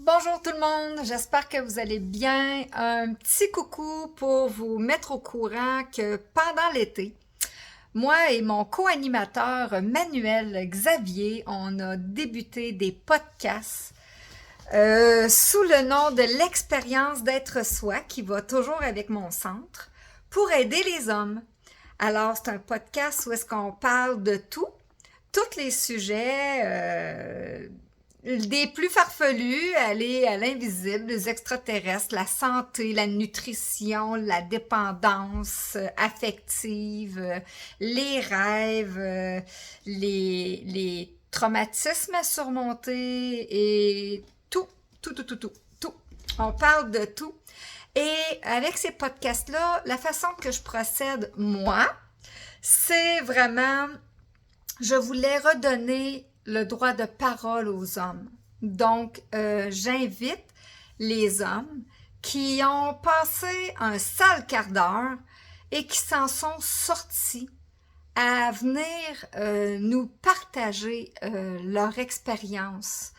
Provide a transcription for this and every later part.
Bonjour tout le monde, j'espère que vous allez bien. Un petit coucou pour vous mettre au courant que pendant l'été, moi et mon co-animateur Manuel Xavier, on a débuté des podcasts sous le nom de l'expérience d'être soi qui va toujours avec mon centre pour aider les hommes. Alors, c'est un podcast où est-ce qu'on parle de tout, tous les sujets, des plus farfelus, aller à l'invisible, les extraterrestres, la santé, la nutrition, la dépendance affective, les rêves, les traumatismes à surmonter et tout. On parle de tout. Et avec ces podcasts-là, la façon que je procède, moi, c'est vraiment, je voulais redonner le droit de parole aux hommes. Donc, j'invite les hommes qui ont passé un sale quart d'heure et qui s'en sont sortis à venir nous partager leur expérience.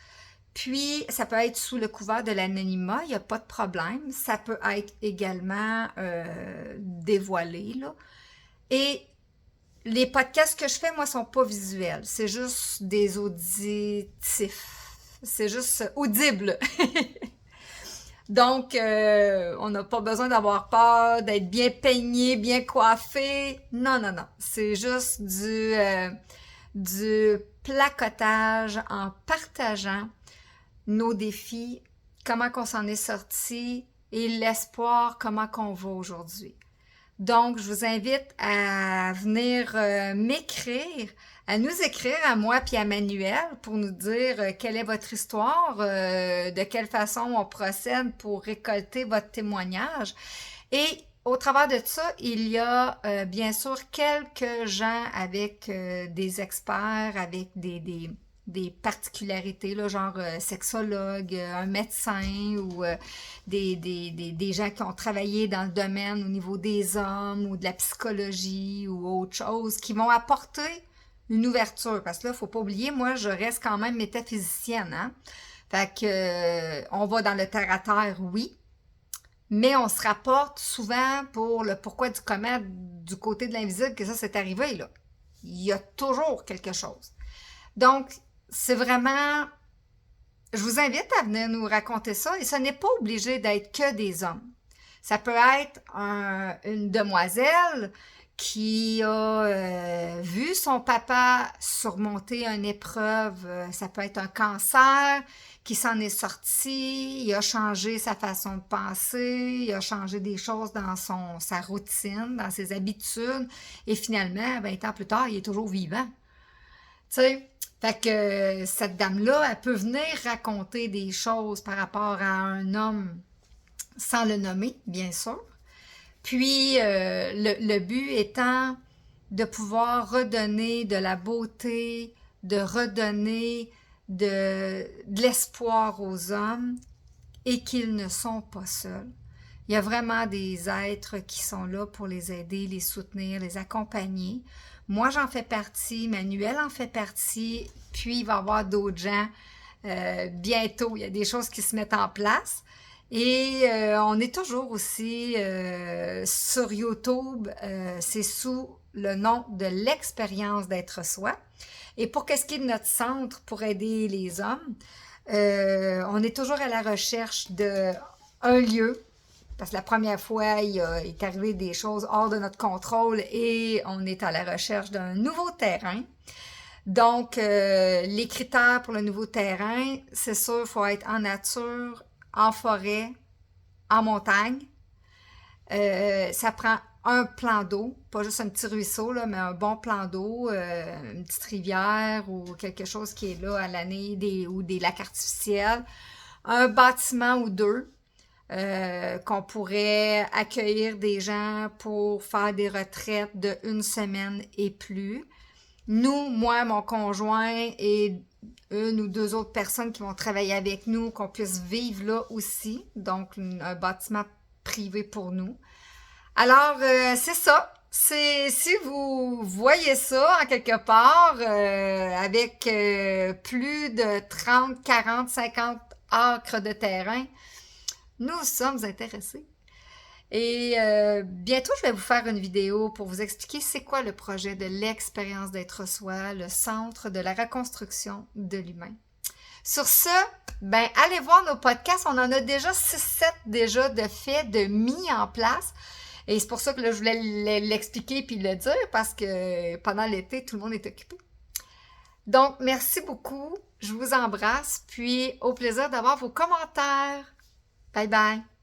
Puis, ça peut être sous le couvert de l'anonymat, il n'y a pas de problème. Ça peut être également dévoilé, là. Et les podcasts que je fais, moi, sont pas visuels. C'est juste des auditifs. C'est juste audible. Donc, on n'a pas besoin d'avoir peur, d'être bien peigné, bien coiffé. Non. C'est juste du placotage en partageant nos défis, comment qu'on s'en est sorti et l'espoir, comment qu'on va aujourd'hui. Donc, je vous invite à venir m'écrire, à nous écrire à moi puis à Manuel pour nous dire quelle est votre histoire, de quelle façon on procède pour récolter votre témoignage. Et au travers de ça, il y a bien sûr quelques gens avec des experts, avec des particularités, là, genre sexologue, un médecin ou des gens qui ont travaillé dans le domaine au niveau des hommes ou de la psychologie ou autre chose, qui vont apporter une ouverture. Parce que là, faut pas oublier, moi, je reste quand même métaphysicienne, hein? Fait que on va dans le terre-à-terre, oui, mais on se rapporte souvent pour le pourquoi du comment du côté de l'invisible que ça s'est arrivé, là. Il y a toujours quelque chose. Donc, c'est vraiment... Je vous invite à venir nous raconter ça et ce n'est pas obligé d'être que des hommes. Ça peut être une demoiselle qui a vu son papa surmonter une épreuve. Ça peut être un cancer qui s'en est sorti. Il a changé sa façon de penser. Il a changé des choses dans sa routine, dans ses habitudes. Et finalement, 20 ans plus tard, il est toujours vivant. Tu sais, fait que cette dame-là, elle peut venir raconter des choses par rapport à un homme sans le nommer, bien sûr. Puis, le but étant de pouvoir redonner de la beauté, de redonner de l'espoir aux hommes et qu'ils ne sont pas seuls. Il y a vraiment des êtres qui sont là pour les aider, les soutenir, les accompagner. Moi, j'en fais partie, Manuel en fait partie, puis il va y avoir d'autres gens bientôt. Il y a des choses qui se mettent en place. Et on est toujours aussi sur YouTube, c'est sous le nom de l'expérience d'être soi. Et pour qu'est-ce qui est de notre centre pour aider les hommes, on est toujours à la recherche d'un lieu. Parce que la première fois, il est arrivé des choses hors de notre contrôle et on est à la recherche d'un nouveau terrain. Donc, les critères pour le nouveau terrain, c'est sûr, il faut être en nature, en forêt, en montagne. Ça prend un plan d'eau, pas juste un petit ruisseau, là, mais un bon plan d'eau, une petite rivière ou quelque chose qui est là à l'année, ou des lacs artificiels. Un bâtiment ou deux. Qu'on pourrait accueillir des gens pour faire des retraites de 1 semaine et plus. Nous, moi, mon conjoint et une ou deux autres personnes qui vont travailler avec nous, qu'on puisse vivre là aussi. Donc, un bâtiment privé pour nous. Alors, c'est ça. Si vous voyez ça en quelque part, avec plus de 30, 40, 50 âcre de terrain, nous sommes intéressés. Et bientôt, je vais vous faire une vidéo pour vous expliquer c'est quoi le projet de l'expérience d'être soi, le centre de la reconstruction de l'humain. Sur ce, ben allez voir nos podcasts. On en a déjà 6-7 déjà de faits, de mis en place. Et c'est pour ça que là, je voulais l'expliquer puis le dire parce que pendant l'été, tout le monde est occupé. Donc, merci beaucoup. Je vous embrasse. Puis, au plaisir d'avoir vos commentaires. Bye bye.